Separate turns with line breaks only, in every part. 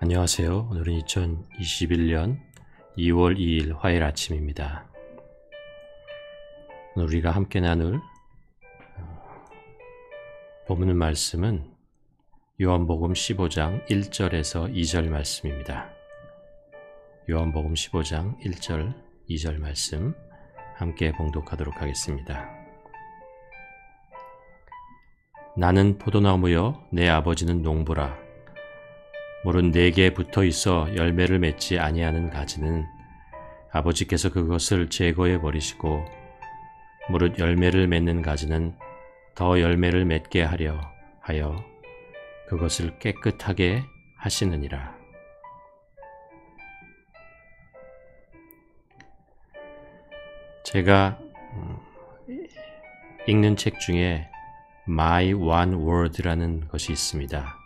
안녕하세요. 오늘은 2021년 2월 2일 화요일 아침입니다. 오늘 우리가 함께 나눌 본문 말씀은 요한복음 15장 1절에서 2절 말씀입니다. 요한복음 15장 1절, 2절 말씀 함께 봉독하도록 하겠습니다. 나는 포도나무여 내 아버지는 농부라. 물은 내게 붙어 있어 열매를 맺지 아니하는 가지는 아버지께서 그것을 제거해 버리시고 무릇 열매를 맺는 가지는 더 열매를 맺게 하려 하여 그것을 깨끗하게 하시느니라. 제가 읽는 책 중에 My One Word라는 것이 있습니다.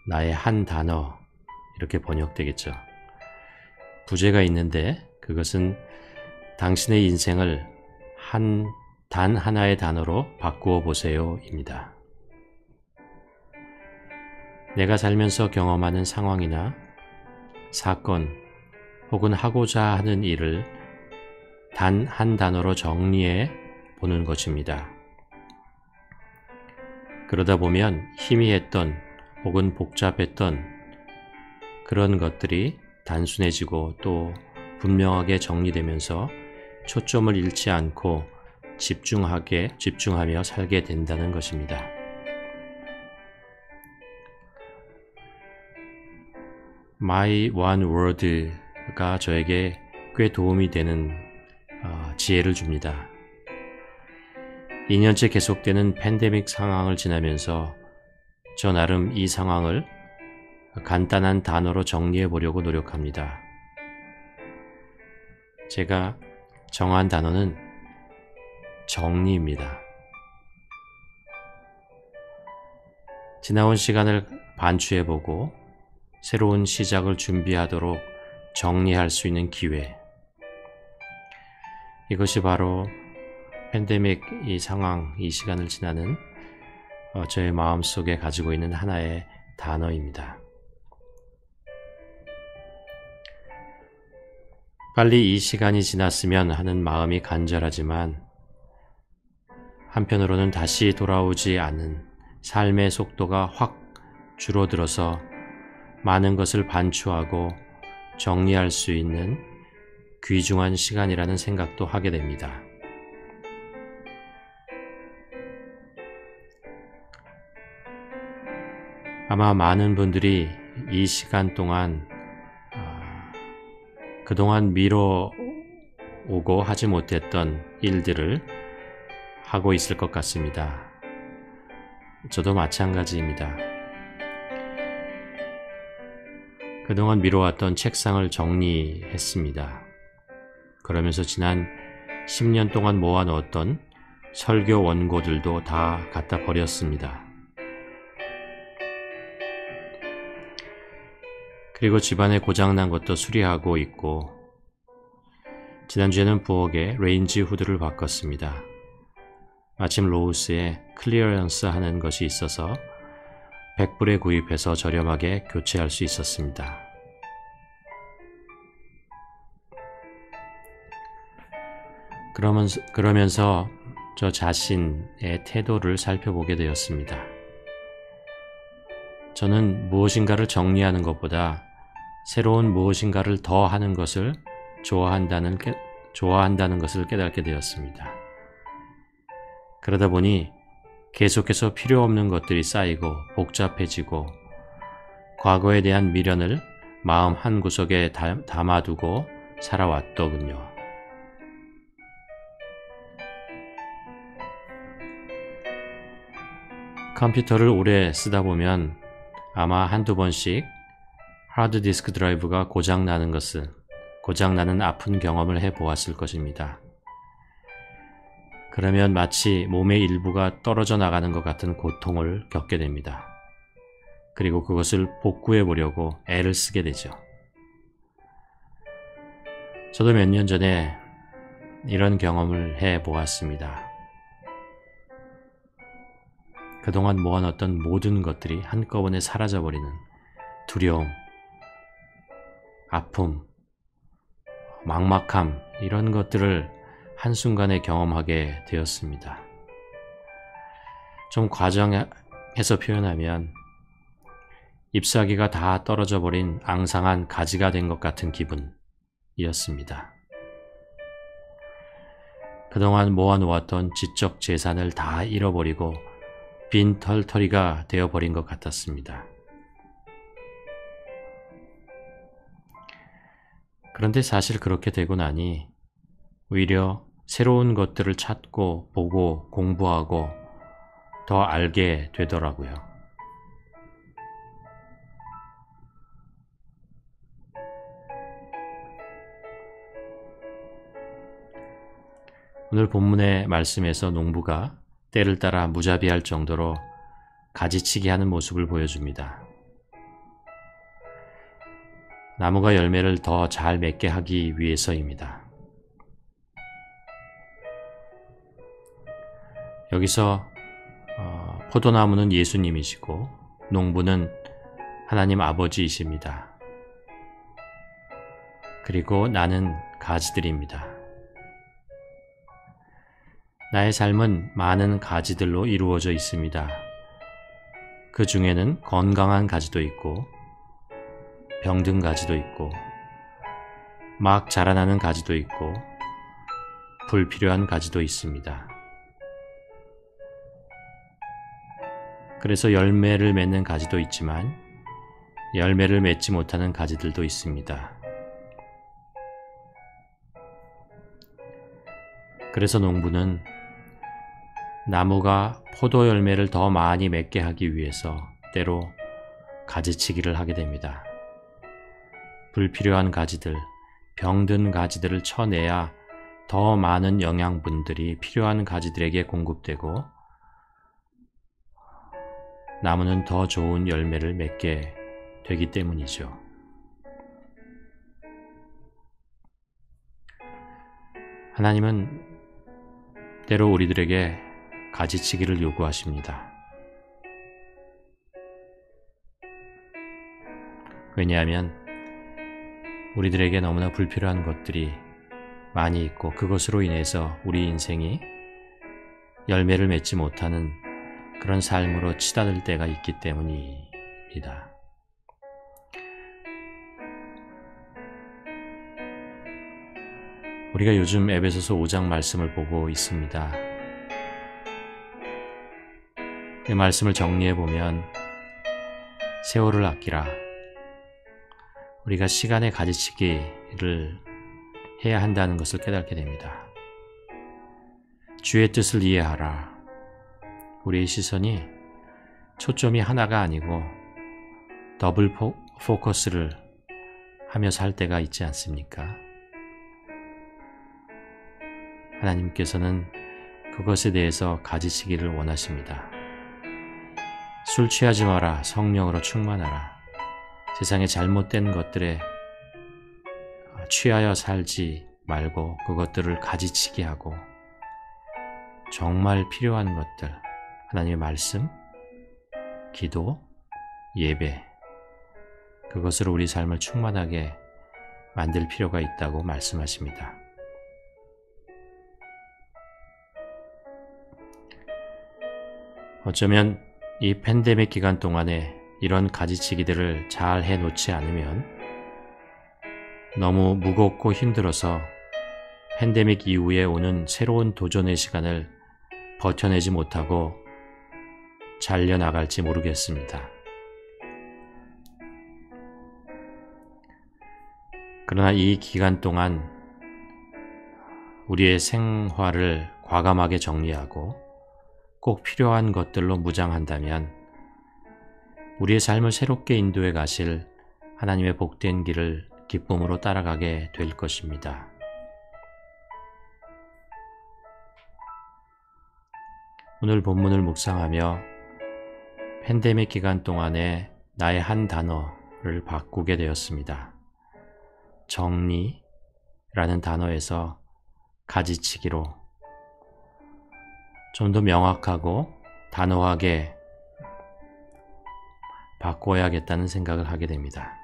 나의 한 단어, 이렇게 번역되겠죠. 부제가 있는데 그것은 당신의 인생을 단 하나의 단어로 바꾸어 보세요 입니다. 내가 살면서 경험하는 상황이나 사건 혹은 하고자 하는 일을 단 한 단어로 정리해 보는 것입니다. 그러다 보면 희미했던 혹은 복잡했던 그런 것들이 단순해지고 또 분명하게 정리되면서 초점을 잃지 않고 집중하며 살게 된다는 것입니다. My One Word가 저에게 꽤 도움이 되는 지혜를 줍니다. 2년째 계속되는 팬데믹 상황을 지나면서 저 나름 이 상황을 간단한 단어로 정리해 보려고 노력합니다. 제가 정한 단어는 정리입니다. 지나온 시간을 반추해 보고 새로운 시작을 준비하도록 정리할 수 있는 기회. 이것이 바로 팬데믹 이 상황, 이 시간을 지나는 저의 마음속에 가지고 있는 하나의 단어입니다. 빨리 이 시간이 지났으면 하는 마음이 간절하지만 한편으로는 다시 돌아오지 않는 삶의 속도가 확 줄어들어서 많은 것을 반추하고 정리할 수 있는 귀중한 시간이라는 생각도 하게 됩니다. 아마 많은 분들이 이 시간 동안 그동안 미뤄오고 하지 못했던 일들을 하고 있을 것 같습니다. 저도 마찬가지입니다. 그동안 미뤄왔던 책상을 정리했습니다. 그러면서 지난 10년 동안 모아놓았던 설교 원고들도 다 갖다 버렸습니다. 그리고 집안에 고장난 것도 수리하고 있고 지난주에는 부엌에 레인지 후드를 바꿨습니다. 마침 로우스에 클리어런스 하는 것이 있어서 100불에 구입해서 저렴하게 교체할 수 있었습니다. 그러면서 저 자신의 태도를 살펴보게 되었습니다. 저는 무엇인가를 정리하는 것보다 새로운 무엇인가를 더 하는 것을 좋아한다는 것을 깨닫게 되었습니다. 그러다 보니 계속해서 필요 없는 것들이 쌓이고 복잡해지고 과거에 대한 미련을 마음 한구석에 담아두고 살아왔더군요. 컴퓨터를 오래 쓰다 보면 아마 한두 번씩 하드디스크 드라이브가 고장나는 아픈 경험을 해보았을 것입니다. 그러면 마치 몸의 일부가 떨어져 나가는 것 같은 고통을 겪게 됩니다. 그리고 그것을 복구해 보려고 애를 쓰게 되죠. 저도 몇 년 전에 이런 경험을 해보았습니다. 그동안 모아놨던 모든 것들이 한꺼번에 사라져버리는 두려움, 아픔, 막막함 이런 것들을 한순간에 경험하게 되었습니다. 좀 과장해서 표현하면 잎사귀가 다 떨어져 버린 앙상한 가지가 된 것 같은 기분이었습니다. 그동안 모아놓았던 지적 재산을 다 잃어버리고 빈 털터리가 되어버린 것 같았습니다. 그런데 사실 그렇게 되고 나니 오히려 새로운 것들을 찾고 보고 공부하고 더 알게 되더라고요. 오늘 본문의 말씀에서 농부가 때를 따라 무자비할 정도로 가지치기 하는 모습을 보여줍니다. 나무가 열매를 더 잘 맺게 하기 위해서입니다. 여기서 포도나무는 예수님이시고 농부는 하나님 아버지이십니다. 그리고 나는 가지들입니다. 나의 삶은 많은 가지들로 이루어져 있습니다. 그 중에는 건강한 가지도 있고 병든 가지도 있고 막 자라나는 가지도 있고 불필요한 가지도 있습니다. 그래서 열매를 맺는 가지도 있지만 열매를 맺지 못하는 가지들도 있습니다. 그래서 농부는 나무가 포도 열매를 더 많이 맺게 하기 위해서 때로 가지치기를 하게 됩니다. 불필요한 가지들, 병든 가지들을 쳐내야 더 많은 영양분들이 필요한 가지들에게 공급되고 나무는 더 좋은 열매를 맺게 되기 때문이죠. 하나님은 때로 우리들에게 가지치기를 요구하십니다. 왜냐하면 우리들에게 너무나 불필요한 것들이 많이 있고 그것으로 인해서 우리 인생이 열매를 맺지 못하는 그런 삶으로 치닫을 때가 있기 때문입니다. 우리가 요즘 에베소서 5장 말씀을 보고 있습니다. 이 말씀을 정리해보면 세월을 아끼라. 우리가 시간의 가지치기를 해야 한다는 것을 깨닫게 됩니다. 주의 뜻을 이해하라. 우리의 시선이 초점이 하나가 아니고 더블 포커스를 하며 살 때가 있지 않습니까? 하나님께서는 그것에 대해서 가지치기를 원하십니다. 술 취하지 마라. 성령으로 충만하라. 세상의 잘못된 것들에 취하여 살지 말고 그것들을 가지치기 하고 정말 필요한 것들, 하나님의 말씀, 기도, 예배, 그것으로 우리 삶을 충만하게 만들 필요가 있다고 말씀하십니다. 어쩌면 이 팬데믹 기간 동안에 이런 가지치기들을 잘 해놓지 않으면 너무 무겁고 힘들어서 팬데믹 이후에 오는 새로운 도전의 시간을 버텨내지 못하고 잘려나갈지 모르겠습니다. 그러나 이 기간 동안 우리의 생활을 과감하게 정리하고 꼭 필요한 것들로 무장한다면 우리의 삶을 새롭게 인도해 가실 하나님의 복된 길을 기쁨으로 따라가게 될 것입니다. 오늘 본문을 묵상하며 팬데믹 기간 동안에 나의 한 단어를 바꾸게 되었습니다. 정리라는 단어에서 가지치기로 좀 더 명확하고 단호하게 바꿔야겠다는 생각을 하게 됩니다.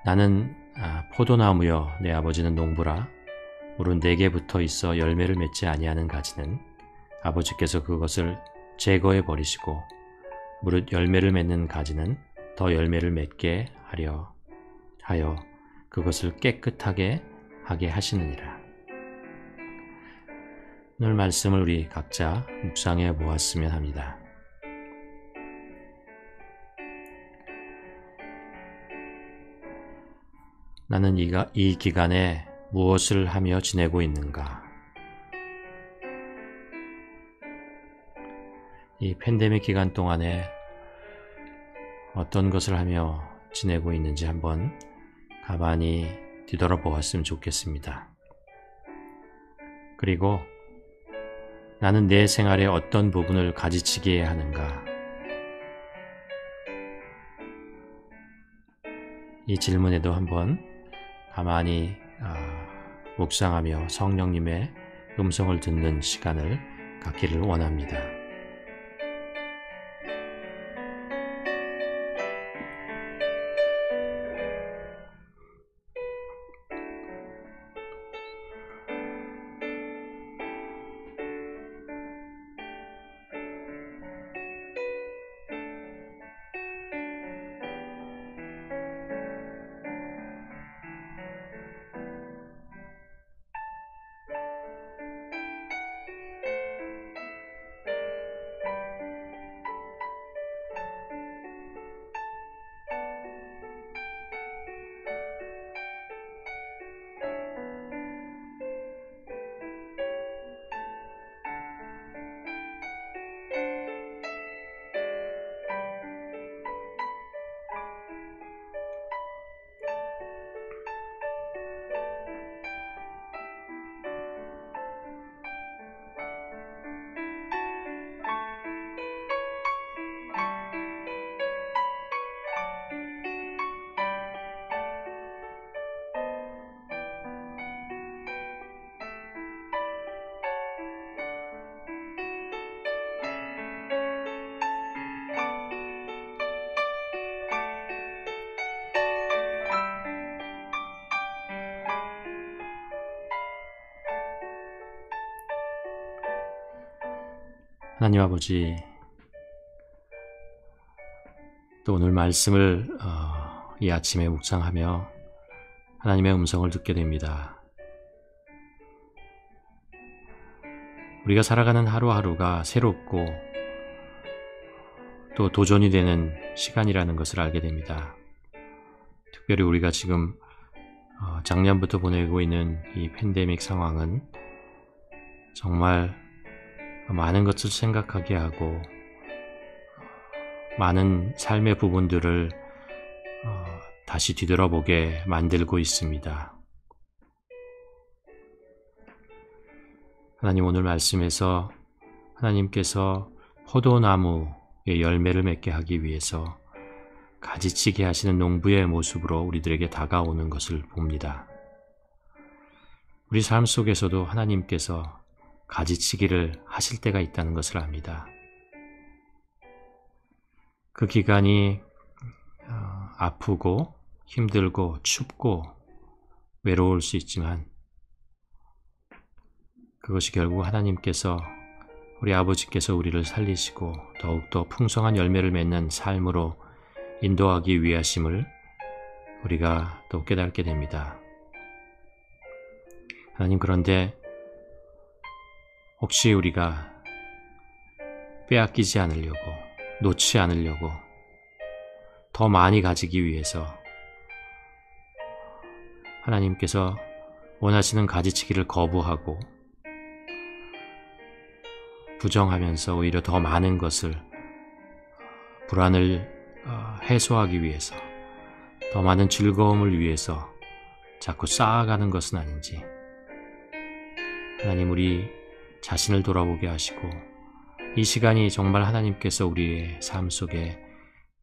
나는 포도나무여 내 아버지는 농부라. 무릇 내게 붙어 있어 열매를 맺지 아니하는 가지는 아버지께서 그것을 제거해 버리시고 무릇 열매를 맺는 가지는 더 열매를 맺게 하여 그것을 깨끗하게 하게 하시느니라. 오늘 말씀을 우리 각자 묵상해 보았으면 합니다. 나는 이 기간에 무엇을 하며 지내고 있는가? 이 팬데믹 기간 동안에 어떤 것을 하며 지내고 있는지 한번 가만히 뒤돌아보았으면 좋겠습니다. 그리고 나는 내 생활의 어떤 부분을 가지치기에 하는가? 이 질문에도 한번 가만히 묵상하며 성령님의 음성을 듣는 시간을 갖기를 원합니다. 하나님 아버지, 또 오늘 말씀을 이 아침에 묵상하며 하나님의 음성을 듣게 됩니다. 우리가 살아가는 하루하루가 새롭고 또 도전이 되는 시간이라는 것을 알게 됩니다. 특별히 우리가 지금 작년부터 보내고 있는 이 팬데믹 상황은 정말 많은 것을 생각하게 하고 많은 삶의 부분들을 다시 뒤돌아보게 만들고 있습니다. 하나님, 오늘 말씀에서 하나님께서 포도나무의 열매를 맺게 하기 위해서 가지치기 하시는 농부의 모습으로 우리들에게 다가오는 것을 봅니다. 우리 삶 속에서도 하나님께서 가지치기를 하실 때가 있다는 것을 압니다. 그 기간이 아프고 힘들고 춥고 외로울 수 있지만 그것이 결국 하나님께서, 우리 아버지께서 우리를 살리시고 더욱더 풍성한 열매를 맺는 삶으로 인도하기 위하심을 우리가 또 깨닫게 됩니다. 하나님, 그런데 혹시 우리가 빼앗기지 않으려고, 놓지 않으려고, 더 많이 가지기 위해서 하나님께서 원하시는 가지치기를 거부하고 부정하면서 오히려 더 많은 것을, 불안을 해소하기 위해서, 더 많은 즐거움을 위해서 자꾸 쌓아가는 것은 아닌지, 하나님, 우리 자신을 돌아보게 하시고 이 시간이 정말 하나님께서 우리의 삶 속에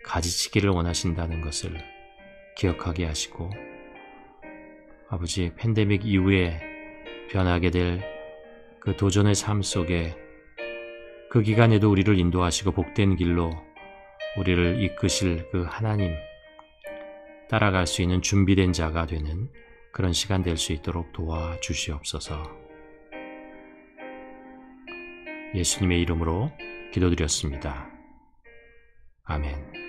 가지치기를 원하신다는 것을 기억하게 하시고, 아버지, 팬데믹 이후에 변하게 될 그 도전의 삶 속에 그 기간에도 우리를 인도하시고 복된 길로 우리를 이끄실 그 하나님, 따라갈 수 있는 준비된 자가 되는 그런 시간 될 수 있도록 도와주시옵소서. 예수님의 이름으로 기도드렸습니다. 아멘.